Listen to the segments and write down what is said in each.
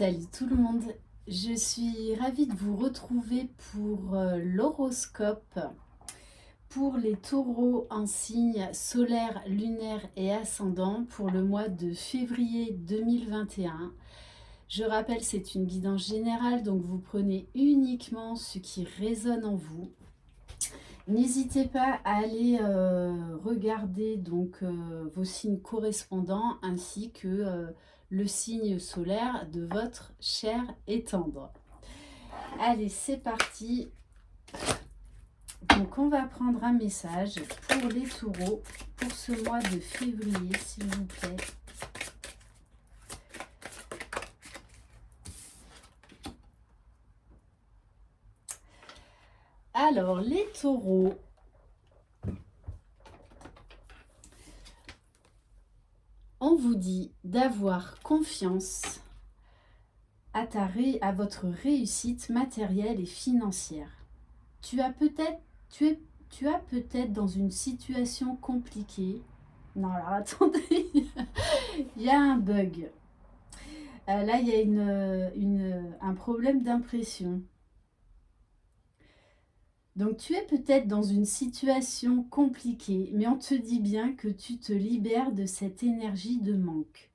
Salut tout le monde, je suis ravie de vous retrouver pour l'horoscope pour les taureaux en signe solaire, lunaire et ascendant pour le mois de février 2021. Je rappelle, c'est une guidance générale, donc vous prenez uniquement ce qui résonne en vous. N'hésitez pas à aller regarder donc vos signes correspondants ainsi que le signe solaire de votre cher et tendre. Allez, c'est parti. Donc on va prendre un message pour les taureaux pour ce mois de février, s'il vous plaît. Alors, les taureaux, on vous dit d'avoir confiance à votre réussite matérielle et financière. Tu as peut-être dans une situation compliquée. Non, alors attendez, il y a un bug. Là, il y a un problème d'impression. Donc, tu es peut-être dans une situation compliquée, mais on te dit bien que tu te libères de cette énergie de manque.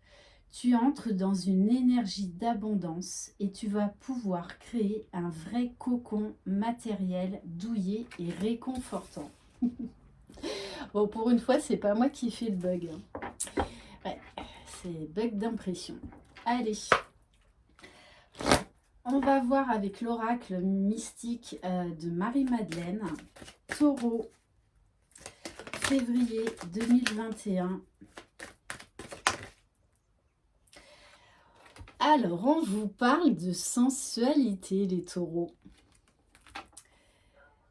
Tu entres dans une énergie d'abondance et tu vas pouvoir créer un vrai cocon matériel douillet et réconfortant. Bon, pour une fois, c'est pas moi qui fais le bug. Ouais, c'est bug d'impression. Allez. On va voir avec l'oracle mystique de Marie-Madeleine, Taureau, février 2021. Alors, on vous parle de sensualité, les taureaux.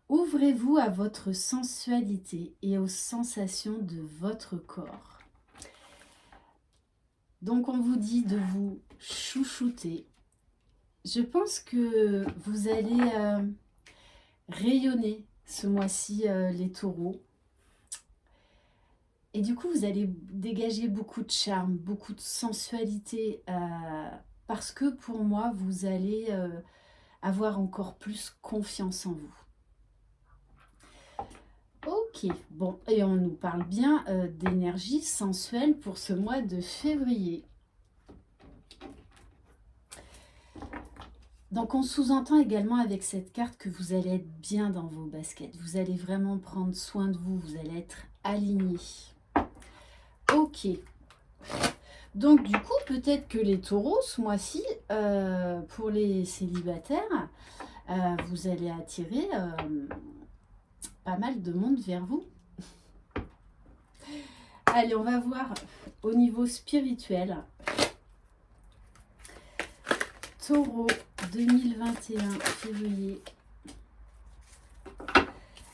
Ouvrez-vous à votre sensualité et aux sensations de votre corps. Donc, on vous dit de vous chouchouter. Je pense que vous allez rayonner ce mois-ci, les taureaux. Et du coup, vous allez dégager beaucoup de charme, beaucoup de sensualité, parce que pour moi, vous allez avoir encore plus confiance en vous. Ok, bon, et on nous parle bien d'énergie sensuelle pour ce mois de février. Donc, on sous-entend également avec cette carte que vous allez être bien dans vos baskets. Vous allez vraiment prendre soin de vous, vous allez être aligné. Ok. Donc, du coup, peut-être que les taureaux, ce mois-ci, pour les célibataires, vous allez attirer pas mal de monde vers vous. Allez, on va voir au niveau spirituel. Taureau 2021, février.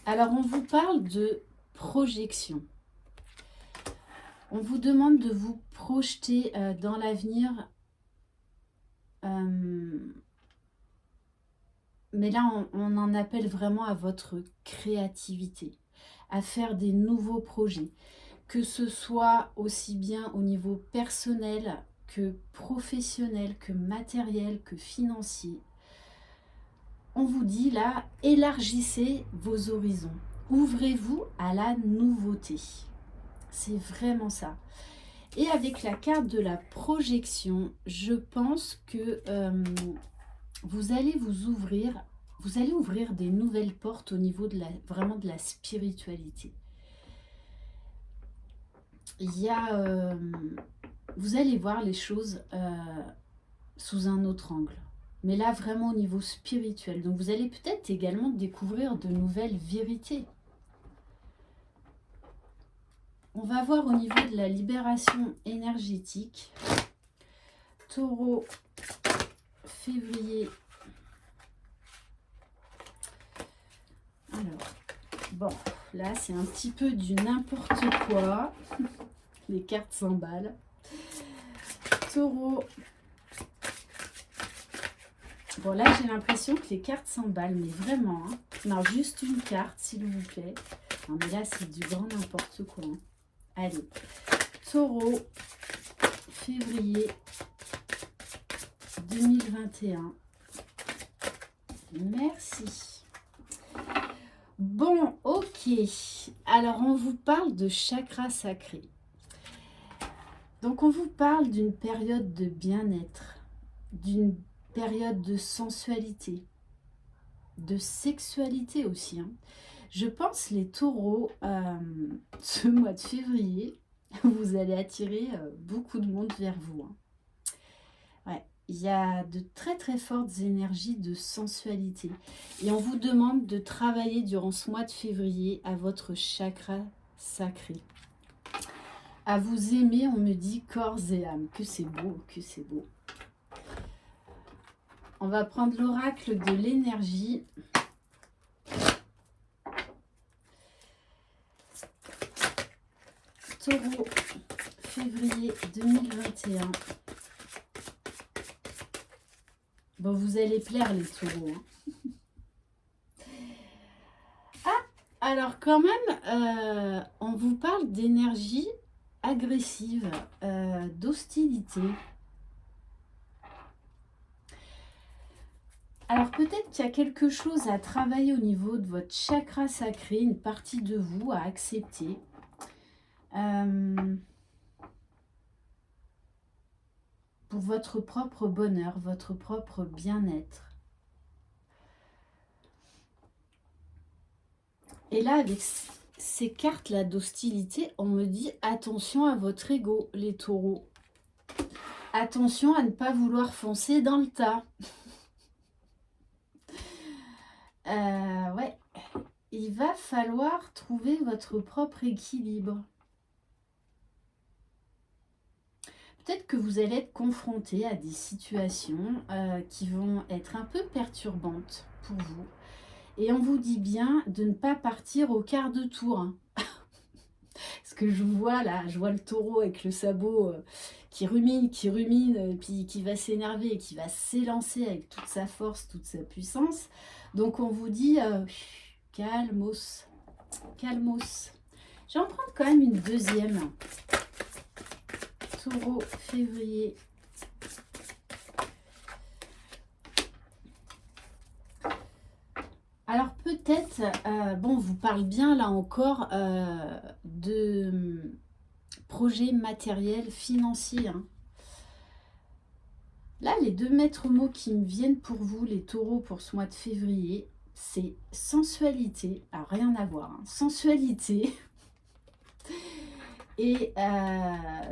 Alors, on vous parle de projection. On vous demande de vous projeter dans l'avenir. Mais là, on en appelle vraiment à votre créativité, à faire des nouveaux projets. Que ce soit aussi bien au niveau personnel que professionnel, que matériel, que financier. On vous dit là, élargissez vos horizons. Ouvrez-vous à la nouveauté. C'est vraiment ça. Et avec la carte de la projection, je pense que vous allez ouvrir des nouvelles portes au niveau de vraiment de la spiritualité. Vous allez voir les choses sous un autre angle. Mais là, vraiment au niveau spirituel. Donc, vous allez peut-être également découvrir de nouvelles vérités. On va voir au niveau de la libération énergétique. Taureau, février. Alors, bon, là, c'est un petit peu du n'importe quoi. Les cartes s'emballent. Taureau. Bon, là, j'ai l'impression que les cartes s'emballent, mais vraiment. Hein. Non, juste une carte, s'il vous plaît. Non, mais là, c'est du grand n'importe quoi. Hein. Allez. Taureau, février 2021. Merci. Bon, ok. Alors, on vous parle de chakra sacré. Donc, on vous parle d'une période de bien-être, d'une période de sensualité, de sexualité aussi. Je pense, les taureaux, ce mois de février, vous allez attirer beaucoup de monde vers vous. Ouais, il y a de très très fortes énergies de sensualité. Et on vous demande de travailler durant ce mois de février à votre chakra sacré. À vous aimer, on me dit corps et âme. Que c'est beau, que c'est beau. On va prendre l'oracle de l'énergie. Taureau, février 2021. Bon, vous allez plaire les taureaux. Ah, alors quand même, on vous parle d'énergie agressive, d'hostilité. Alors peut-être qu'il y a quelque chose à travailler au niveau de votre chakra sacré, une partie de vous à accepter. Pour votre propre bonheur, votre propre bien-être. Et là, avec ces cartes-là d'hostilité, on me dit attention à votre ego, les taureaux. Attention à ne pas vouloir foncer dans le tas. Ouais, il va falloir trouver votre propre équilibre. Peut-être que vous allez être confronté à des situations qui vont être un peu perturbantes pour vous. Et on vous dit bien de ne pas partir au quart de tour. Parce que je vous vois là, je vois le taureau avec le sabot qui rumine, puis qui va s'énerver et qui va s'élancer avec toute sa force, toute sa puissance. Donc on vous dit calmos, calmos. Je vais en prendre quand même une deuxième. Taureau, février. Alors peut-être, bon, on vous parle bien là encore de projets matériels, financiers. Là, les deux maîtres mots qui me viennent pour vous, les taureaux, pour ce mois de février, c'est sensualité, alors rien à voir, sensualité et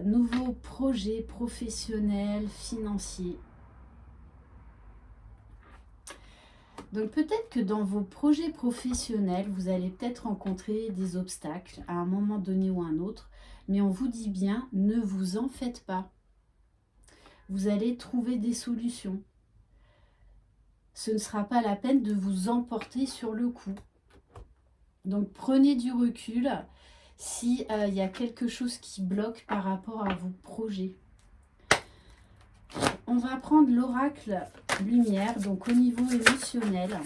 nouveaux projets professionnels, financiers. Donc peut-être que dans vos projets professionnels, vous allez peut-être rencontrer des obstacles à un moment donné ou un autre, mais on vous dit bien, ne vous en faites pas. Vous allez trouver des solutions. Ce ne sera pas la peine de vous emporter sur le coup. Donc prenez du recul s'il y a quelque chose qui bloque par rapport à vos projets. On va prendre l'oracle lumière, donc au niveau émotionnel.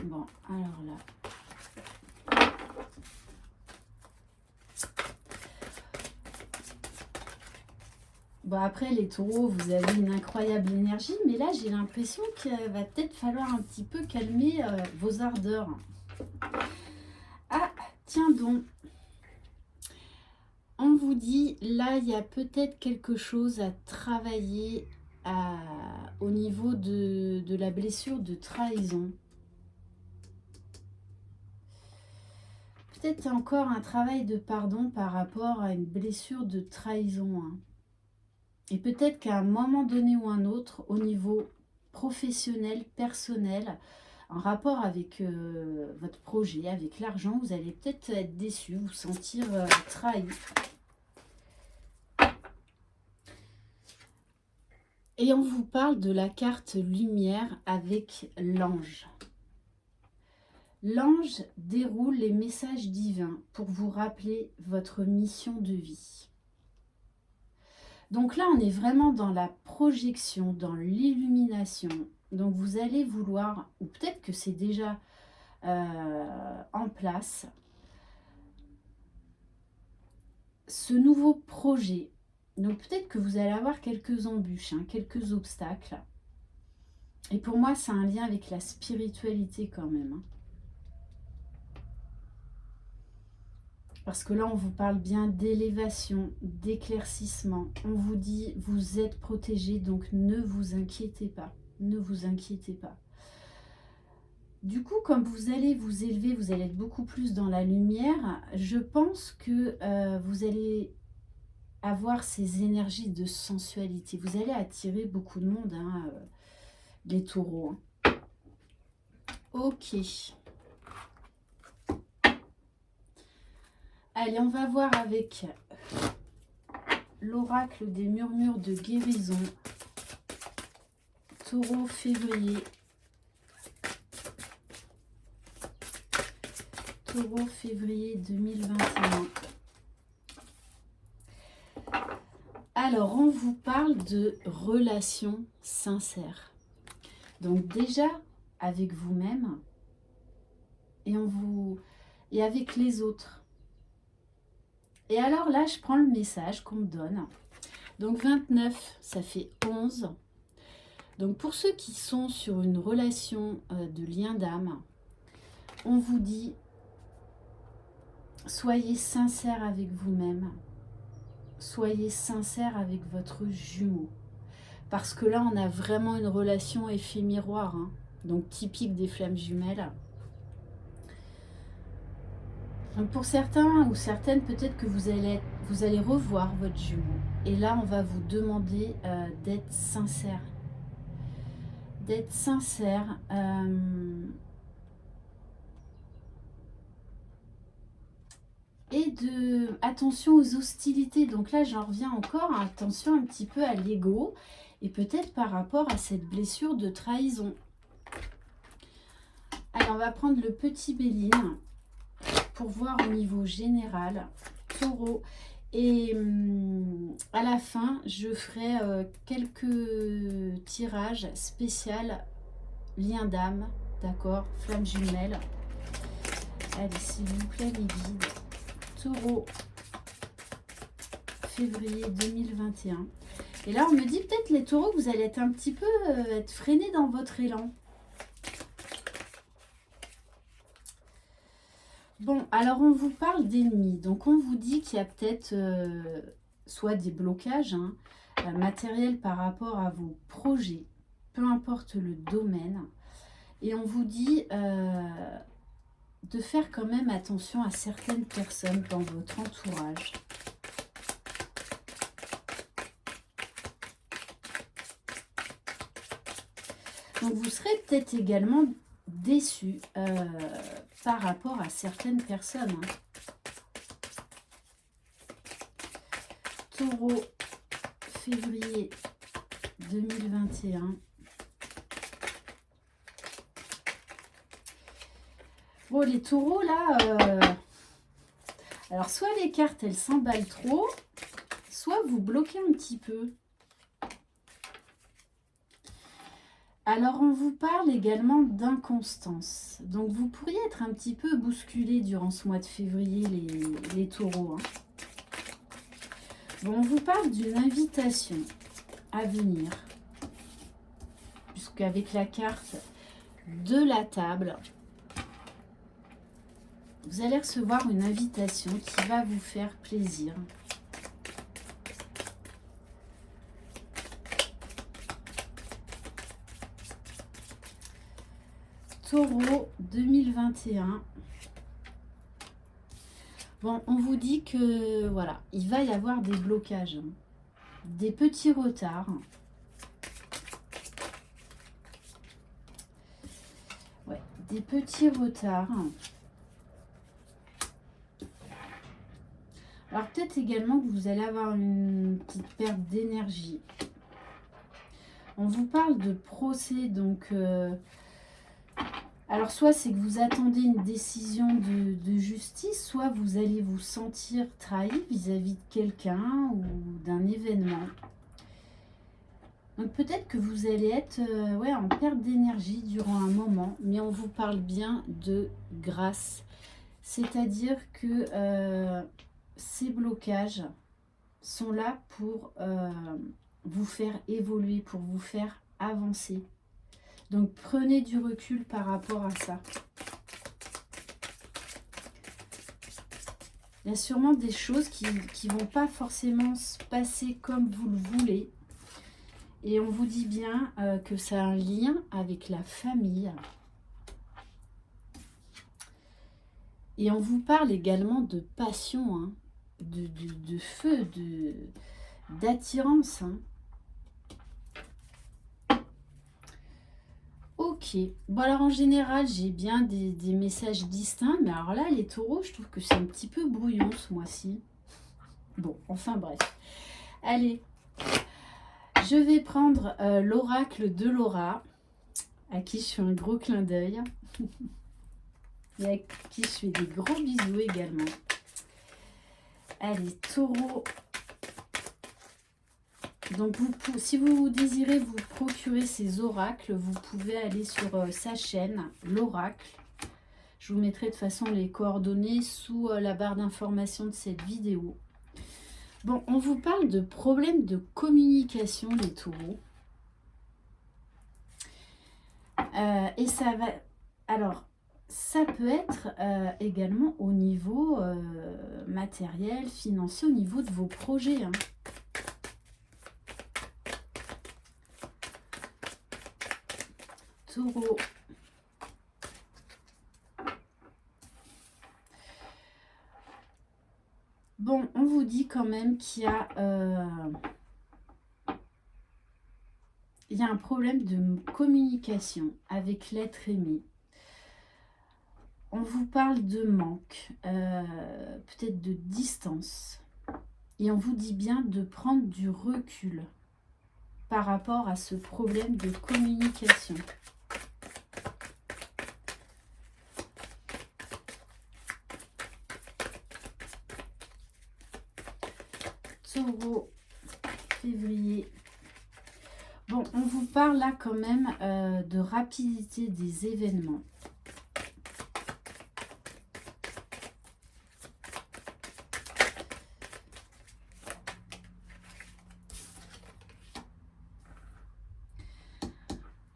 Bon, alors là. Bon, après les taureaux, vous avez une incroyable énergie, mais là j'ai l'impression qu'il va peut-être falloir un petit peu calmer vos ardeurs. Ah, tiens donc. On vous dit, là, il y a peut-être quelque chose à travailler au niveau de la blessure de trahison. Peut-être encore un travail de pardon par rapport à une blessure de trahison. Et peut-être qu'à un moment donné ou un autre, au niveau professionnel, personnel, en rapport avec votre projet, avec l'argent, vous allez peut-être être déçu, vous sentir trahi. Et on vous parle de la carte lumière avec l'ange. L'ange déroule les messages divins pour vous rappeler votre mission de vie. Donc là, on est vraiment dans la projection, dans l'illumination. Donc vous allez vouloir, ou peut-être que c'est déjà en place, ce nouveau projet. Donc peut-être que vous allez avoir quelques embûches, hein, quelques obstacles. Et pour moi, c'est un lien avec la spiritualité quand même, hein. Parce que là, on vous parle bien d'élévation, d'éclaircissement. On vous dit, vous êtes protégé, donc ne vous inquiétez pas. Ne vous inquiétez pas. Du coup, comme vous allez vous élever, vous allez être beaucoup plus dans la lumière. Je pense que vous allez avoir ces énergies de sensualité. Vous allez attirer beaucoup de monde, hein, les taureaux, hein. Ok. Allez, on va voir avec l'oracle des murmures de guérison. Taureau, février. Taureau, février 2021. Alors, on vous parle de relations sincères. Donc déjà, avec vous-même et avec les autres. Et alors là, je prends le message qu'on me donne. Donc 29, ça fait 11. Donc pour ceux qui sont sur une relation de lien d'âme, on vous dit, soyez sincère avec vous-même. Soyez sincère avec votre jumeau. Parce que là, on a vraiment une relation effet miroir, hein, donc typique des flammes jumelles. Donc pour certains ou certaines, peut-être que vous allez revoir votre jumeau. Et là, on va vous demander d'être sincère. D'être sincère. Et attention aux hostilités. Donc là, j'en reviens encore. Attention un petit peu à l'ego. Et peut-être par rapport à cette blessure de trahison. Alors, on va prendre le petit Béline pour voir au niveau général. Taureau. Et à la fin, je ferai quelques tirages spéciaux, lien d'âme, d'accord, flamme jumelle. Allez, s'il vous plaît, les guides. Taureau, février 2021. Et là, on me dit peut-être les taureaux, vous allez être un petit peu être freinés dans votre élan. Bon, alors on vous parle d'ennemis. Donc on vous dit qu'il y a peut-être soit des blocages hein, matériels par rapport à vos projets, peu importe le domaine. Et on vous dit de faire quand même attention à certaines personnes dans votre entourage. Donc vous serez peut-être également déçu par rapport à certaines personnes. Taureau, février 2021. Bon, les taureaux, là, alors soit les cartes, elles s'emballent trop, soit vous bloquez un petit peu. Alors, on vous parle également d'inconstance. Donc, vous pourriez être un petit peu bousculé durant ce mois de février, les taureaux, hein. Bon, on vous parle d'une invitation à venir. Puisqu'avec la carte de la table, vous allez recevoir une invitation qui va vous faire plaisir. Taureau 2021. Bon, on vous dit que voilà, il va y avoir des blocages, hein, des petits retards. Ouais, des petits retards. Alors peut-être également que vous allez avoir une petite perte d'énergie. On vous parle de procès, donc alors soit c'est que vous attendez une décision de justice, soit vous allez vous sentir trahi vis-à-vis de quelqu'un ou d'un événement. Donc peut-être que vous allez être ouais, en perte d'énergie durant un moment, mais on vous parle bien de grâce. C'est-à-dire que ces blocages, sont là pour vous faire évoluer, pour vous faire avancer. Donc prenez du recul par rapport à ça. Il y a sûrement des choses qui ne vont pas forcément se passer comme vous le voulez. Et on vous dit bien que ça a un lien avec la famille. Et on vous parle également de passion, hein, de feu, d'attirance. Hein. Ok. Bon, alors en général, j'ai bien des messages distincts. Mais alors là, les taureaux, je trouve que c'est un petit peu brouillon ce mois-ci. Bon, enfin bref. Allez. Je vais prendre l'oracle de Laura, à qui je fais un gros clin d'œil. Et à qui je fais des gros bisous également. Allez, taureau. Donc, si vous désirez vous procurer ces oracles, vous pouvez aller sur sa chaîne, l'oracle. Je vous mettrai de toute façon les coordonnées sous la barre d'information de cette vidéo. Bon, on vous parle de problèmes de communication, les taureaux. Et ça va... Alors, ça peut être également au niveau matériel, financier, au niveau de vos projets. Hein. Taureau. Bon, on vous dit quand même qu'il y a un problème de communication avec l'être aimé. On vous parle de manque, peut-être de distance. Et on vous dit bien de prendre du recul par rapport à ce problème de communication. Taureau, février. Bon, on vous parle là quand même de rapidité des événements.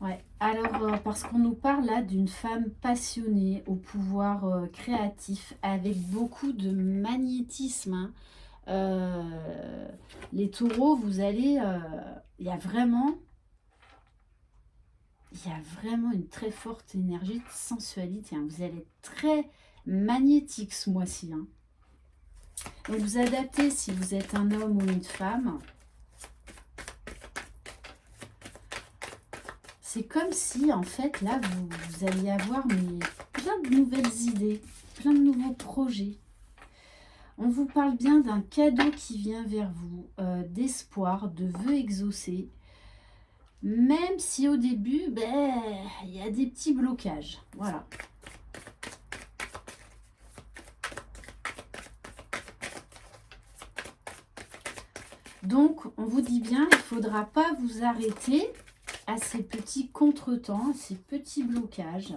Ouais, alors parce qu'on nous parle là d'une femme passionnée, au pouvoir créatif, avec beaucoup de magnétisme. Hein. Les taureaux, vous allez... il y a vraiment une très forte énergie de sensualité. Hein. Vous allez être très magnétique ce mois-ci. Hein. Donc vous adaptez si vous êtes un homme ou une femme. C'est comme si, en fait, là, vous alliez avoir plein de nouvelles idées, plein de nouveaux projets. On vous parle bien d'un cadeau qui vient vers vous, d'espoir, de vœux exaucés. Même si au début, il y a des petits blocages. Voilà. Donc, on vous dit bien, il ne faudra pas vous arrêter à ces petits contretemps, à ces petits blocages.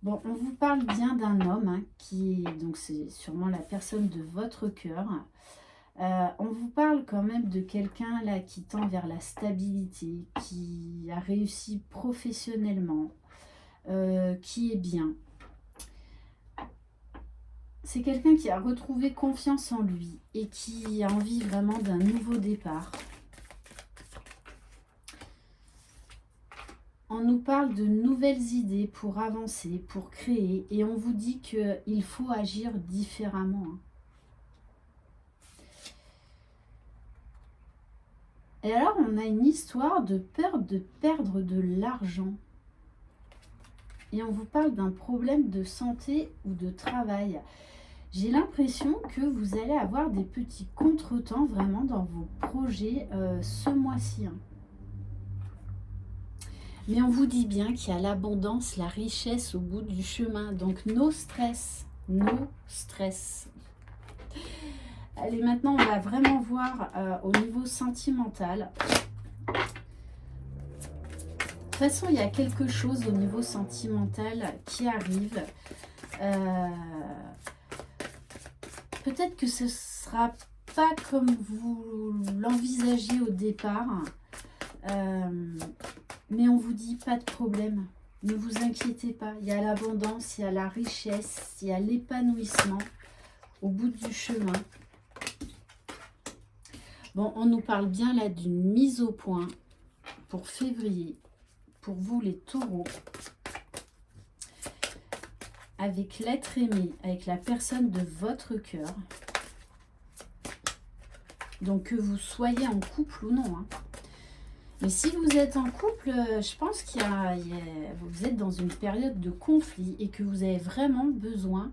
Bon, on vous parle bien d'un homme, hein, qui est, donc c'est sûrement la personne de votre cœur. On vous parle quand même de quelqu'un là qui tend vers la stabilité, qui a réussi professionnellement, qui est bien. C'est quelqu'un qui a retrouvé confiance en lui et qui a envie vraiment d'un nouveau départ. On nous parle de nouvelles idées pour avancer, pour créer, et on vous dit qu'il faut agir différemment. Hein. Et alors, on a une histoire de peur de perdre de l'argent. Et on vous parle d'un problème de santé ou de travail. J'ai l'impression que vous allez avoir des petits contretemps vraiment dans vos projets ce mois-ci. Hein. Mais on vous dit bien qu'il y a l'abondance, la richesse au bout du chemin. Donc, no stress. No stress. Allez, maintenant, on va vraiment voir au niveau sentimental. De toute façon, il y a quelque chose au niveau sentimental qui arrive. peut-être que ce sera pas comme vous l'envisagez au départ, mais on vous dit pas de problème. Ne vous inquiétez pas, il y a l'abondance, il y a la richesse, il y a l'épanouissement au bout du chemin. Bon, on nous parle bien là d'une mise au point pour février, pour vous les taureaux, avec l'être aimé, avec la personne de votre cœur. Donc que vous soyez en couple ou non. Mais si vous êtes en couple, je pense vous êtes dans une période de conflit et que vous avez vraiment besoin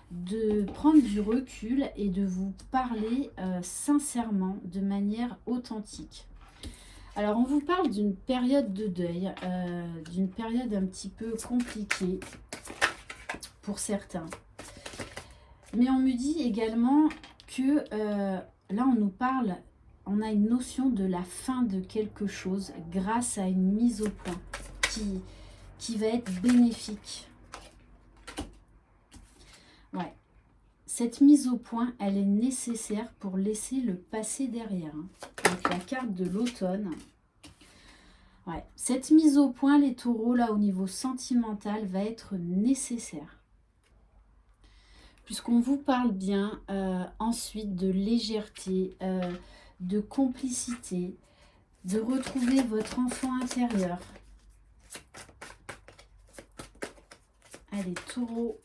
de prendre du recul et de vous parler sincèrement, de manière authentique. Alors, on vous parle d'une période de deuil, d'une période un petit peu compliquée pour certains. Mais on me dit également que là, on nous parle, on a une notion de la fin de quelque chose grâce à une mise au point qui va être bénéfique. Ouais. Cette mise au point, elle est nécessaire pour laisser le passé derrière. Donc la carte de l'automne. Ouais. Cette mise au point, les taureaux, là, au niveau sentimental, va être nécessaire. Puisqu'on vous parle bien ensuite de légèreté, de complicité, de retrouver votre enfant intérieur. Allez, taureau,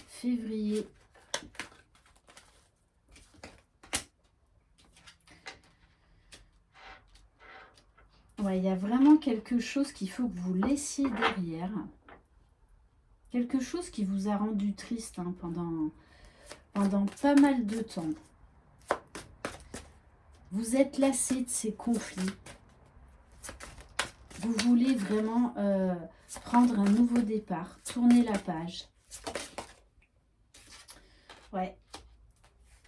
février. Ouais, il y a vraiment quelque chose qu'il faut que vous laissiez derrière. Quelque chose qui vous a rendu triste pendant pas mal de temps. Vous êtes lassé de ces conflits. Vous voulez vraiment prendre un nouveau départ, tourner la page. Ouais.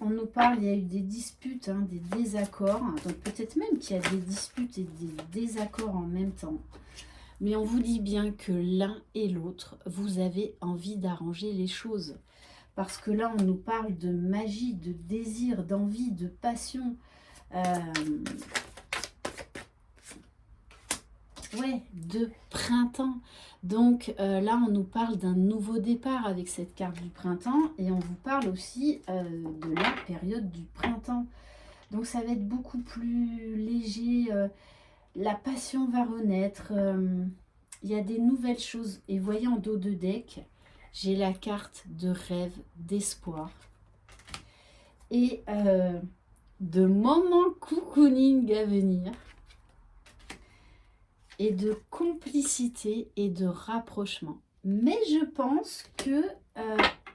On nous parle, il y a eu des disputes, des désaccords. Donc peut-être même qu'il y a des disputes et des désaccords en même temps. Mais on vous dit bien que l'un et l'autre, vous avez envie d'arranger les choses. Parce que là, on nous parle de magie, de désir, d'envie, de passion. Ouais, de printemps. Donc là, on nous parle d'un nouveau départ avec cette carte du printemps. Et on vous parle aussi de la période du printemps. Donc ça va être beaucoup plus léger. La passion va renaître. Il y a des nouvelles choses. Et voyez en dos de deck, j'ai la carte de rêve, d'espoir. Et de moments cocooning à venir. Et de complicité et de rapprochement. Mais je pense que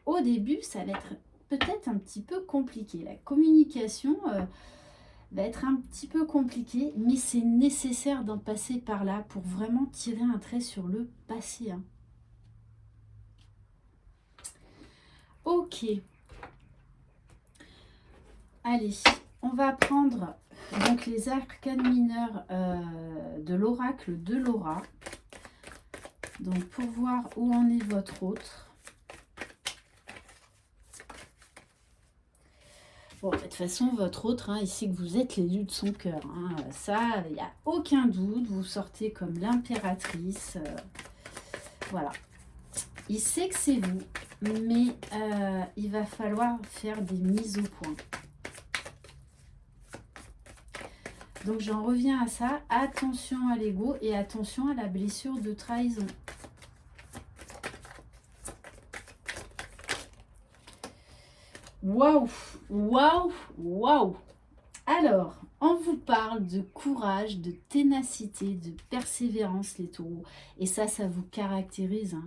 au début, ça va être peut-être un petit peu compliqué. La communication va être un petit peu compliquée, mais c'est nécessaire d'en passer par là pour vraiment tirer un trait sur le passé. Ok. Allez, on va prendre donc les arcanes mineurs de l'oracle de Laura. Donc pour voir où en est votre autre. Bon, de toute façon, votre autre, ici que vous êtes l'élu de son cœur. Ça, il n'y a aucun doute. Vous sortez comme l'impératrice. Voilà. Il sait que c'est vous, mais il va falloir faire des mises au point. Donc j'en reviens à ça. Attention à l'ego et attention à la blessure de trahison. Waouh, waouh, waouh. Alors, on vous parle de courage, de ténacité, de persévérance, les taureaux. Et ça vous caractérise.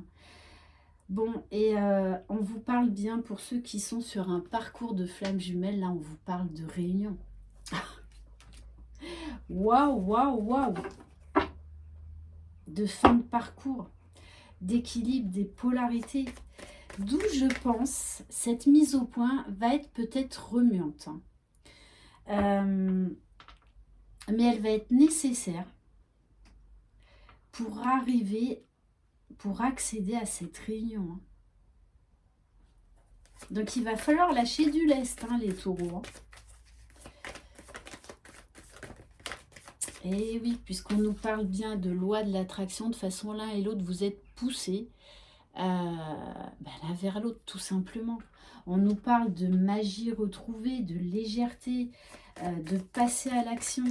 Bon, et on vous parle bien pour ceux qui sont sur un parcours de flammes jumelles. Là, on vous parle de réunion. Waouh, waouh, waouh. De fin de parcours, d'équilibre, des polarités. D'où je pense cette mise au point va être peut-être remuante. Mais elle va être nécessaire pour accéder à cette réunion. Donc, il va falloir lâcher du lest, hein, les taureaux. Hein. Et oui, puisqu'on nous parle bien de loi de l'attraction, de façon l'un et l'autre, vous êtes poussés l'un vers l'autre, tout simplement. On nous parle de magie retrouvée, de légèreté, de passer à l'action.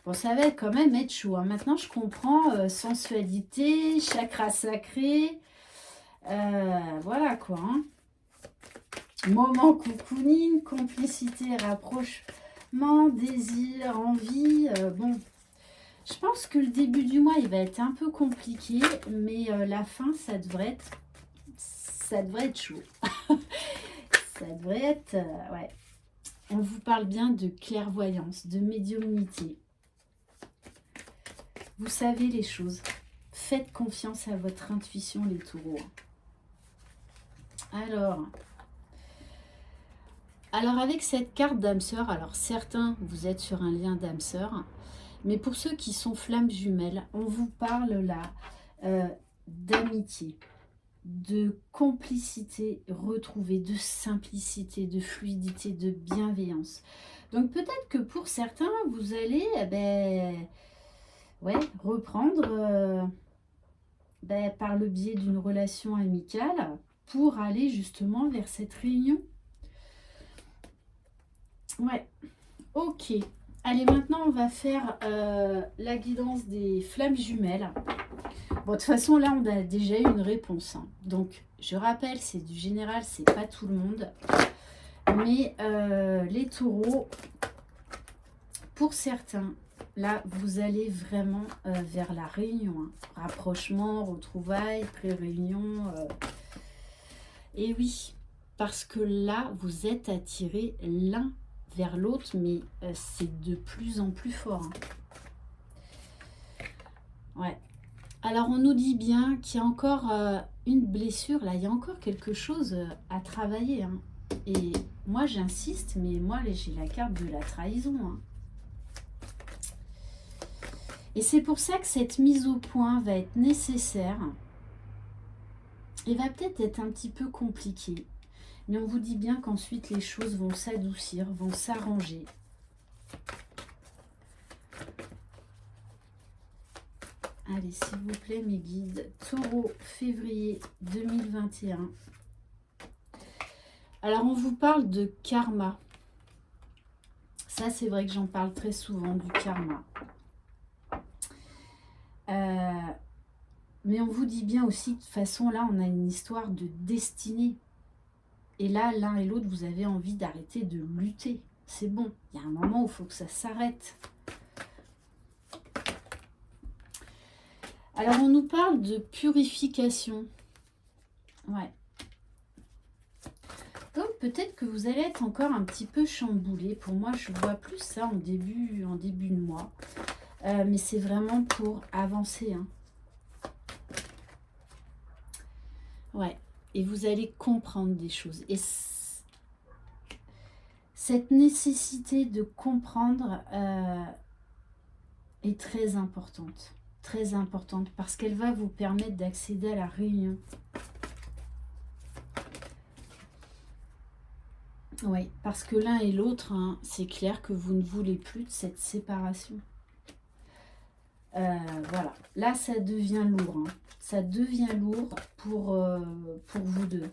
Bon, ça va quand même être chaud. Hein. Maintenant, je comprends sensualité, chakra sacré. Voilà quoi. Hein. Moment cocooning, complicité, rapprochement, désir, envie. Bon, je pense que le début du mois, il va être un peu compliqué, mais la fin, ça devrait être chaud. Ça devrait être... ouais. On vous parle bien de clairvoyance, de médiumnité. Vous savez les choses. Faites confiance à votre intuition, les taureaux. Alors avec cette carte d'âme sœur, alors certains, vous êtes sur un lien d'âme sœur, mais pour ceux qui sont flammes jumelles, on vous parle là d'amitié, de complicité retrouvée, de simplicité, de fluidité, de bienveillance. Donc peut-être que pour certains, vous allez reprendre par le biais d'une relation amicale pour aller justement vers cette réunion. Ouais, ok. Allez, maintenant, on va faire la guidance des flammes jumelles. Bon, de toute façon, là, on a déjà eu une réponse. Hein. Donc, je rappelle, c'est du général, c'est pas tout le monde. Mais les taureaux, pour certains, là, vous allez vraiment vers la réunion. Hein. Rapprochement, retrouvailles, pré-réunion. Et oui, parce que là, vous êtes attirés l'un vers l'autre, mais c'est de plus en plus fort. Hein. Ouais. Alors, on nous dit bien qu'il y a encore une blessure, là, il y a encore quelque chose à travailler. Hein. Et moi, j'insiste, mais moi, j'ai la carte de la trahison. Hein. Et c'est pour ça que cette mise au point va être nécessaire et va peut-être être un petit peu compliquée. Mais on vous dit bien qu'ensuite, les choses vont s'adoucir, vont s'arranger. Allez, s'il vous plaît, mes guides. Taureau, février 2021. Alors, on vous parle de karma. Ça, c'est vrai que j'en parle très souvent, du karma. Mais on vous dit bien aussi, de toute façon, là, on a une histoire de destinée. Et là, l'un et l'autre, vous avez envie d'arrêter de lutter. C'est bon. Il y a un moment où il faut que ça s'arrête. Alors, on nous parle de purification. Ouais. Donc, peut-être que vous allez être encore un petit peu chamboulé. Pour moi, je vois plus ça en début de mois. Mais c'est vraiment pour avancer. Hein. Ouais. Et vous allez comprendre des choses. Et cette nécessité de comprendre est très importante. Très importante. Parce qu'elle va vous permettre d'accéder à la réunion. Oui, parce que l'un et l'autre, hein, c'est clair que vous ne voulez plus de cette séparation. Voilà. Là, ça devient lourd. Hein. Ça devient lourd pour vous deux.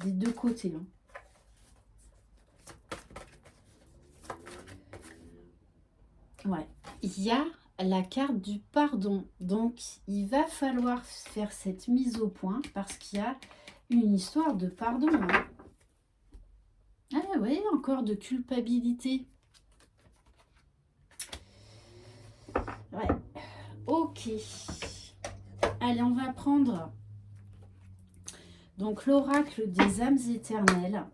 Des deux côtés. Hein. Ouais. Il y a la carte du pardon. Donc, il va falloir faire cette mise au point parce qu'il y a une histoire de pardon. Hein. Ah oui, encore de culpabilité. Ouais. Ok. Allez, on va prendre donc l'oracle des âmes éternelles.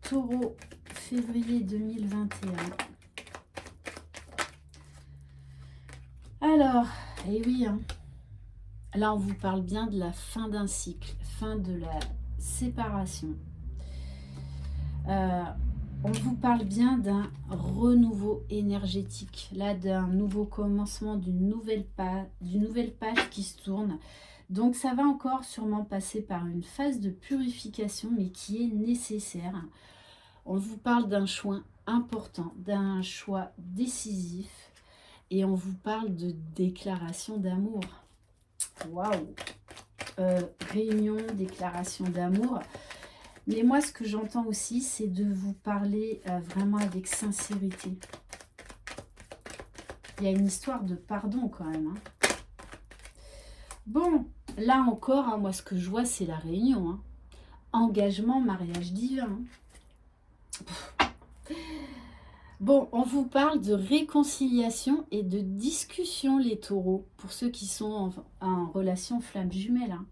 Taureau, février 2021. Alors, eh oui, hein. Là, on vous parle bien de la fin d'un cycle, fin de la séparation. On vous parle bien d'un renouveau énergétique, là d'un nouveau commencement, d'une nouvelle page qui se tourne. Donc ça va encore sûrement passer par une phase de purification, mais qui est nécessaire. On vous parle d'un choix important, d'un choix décisif, et on vous parle de déclaration d'amour. Waouh! Réunion, déclaration d'amour. Mais moi, ce que j'entends aussi, c'est de vous parler vraiment avec sincérité. Il y a une histoire de pardon quand même, hein. Bon, là encore, hein, moi, ce que je vois, c'est la réunion, hein. Engagement, mariage divin. Bon, on vous parle de réconciliation et de discussion, les taureaux, pour ceux qui sont en relation flamme jumelle, hein.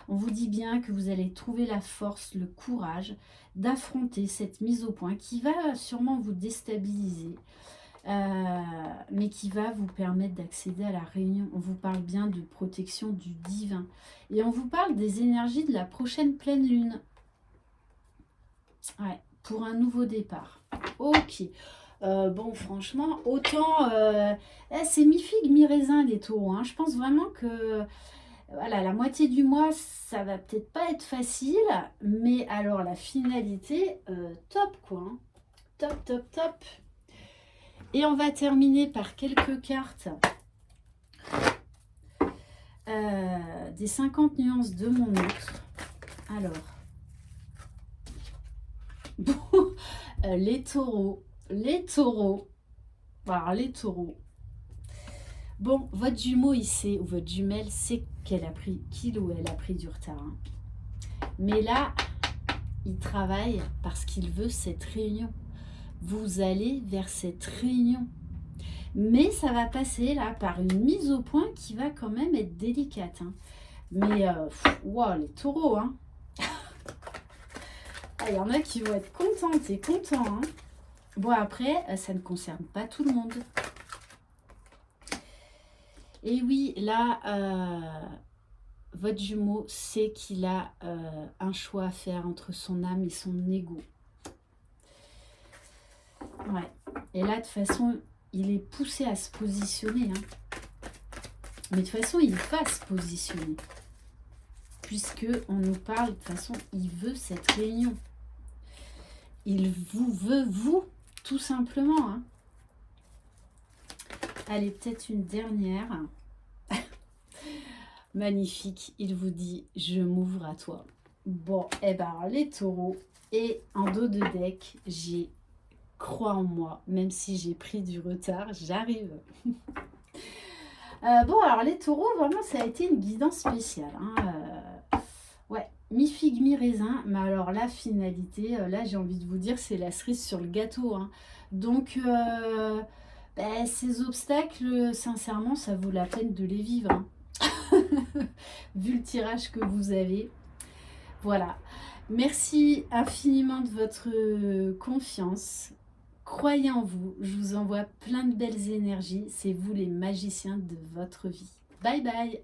On vous dit bien que vous allez trouver la force, le courage d'affronter cette mise au point qui va sûrement vous déstabiliser, mais qui va vous permettre d'accéder à la réunion. On vous parle bien de protection du divin. Et on vous parle des énergies de la prochaine pleine lune. Ouais, pour un nouveau départ. Ok. Bon, franchement, autant... c'est mi-figue, mi-raisin, les taureaux, hein. Je pense vraiment que... Voilà, la moitié du mois, ça va peut-être pas être facile, mais alors la finalité, top quoi, hein. Top, top, top. Et on va terminer par quelques cartes des 50 nuances de mon autre. Alors, bon, les taureaux, alors les taureaux. Bon, votre jumeau, il sait, ou votre jumelle sait qu'elle a pris, qu'il ou elle a pris du retard, hein. Mais là, il travaille parce qu'il veut cette réunion. Vous allez vers cette réunion. Mais ça va passer là par une mise au point qui va quand même être délicate, hein. Mais, wow, les taureaux, hein. Il y en a qui vont être contentes et contents, hein. Bon, après, ça ne concerne pas tout le monde. Et oui, là, votre jumeau sait qu'il a un choix à faire entre son âme et son ego. Ouais. Et là, de toute façon, il est poussé à se positionner, hein. Mais de toute façon, il va se positionner. Puisque on nous parle, de toute façon, il veut cette réunion. Il vous veut, vous, tout simplement, hein. Allez, peut-être une dernière. Magnifique, il vous dit « Je m'ouvre à toi ». Bon, eh ben, les taureaux, et en dos de deck, j'ai « Crois en moi », même si j'ai pris du retard, j'arrive. Bon, alors les taureaux, vraiment, ça a été une guidance spéciale, hein. Ouais, mi-figue, mi-raisin, mais alors la finalité, là, j'ai envie de vous dire, c'est la cerise sur le gâteau, hein. Donc, ces obstacles, sincèrement, ça vaut la peine de les vivre, hein. Vu le tirage que vous avez. Voilà. Merci infiniment de votre confiance. Croyez en vous. Je vous envoie plein de belles énergies. C'est vous les magiciens de votre vie. Bye bye.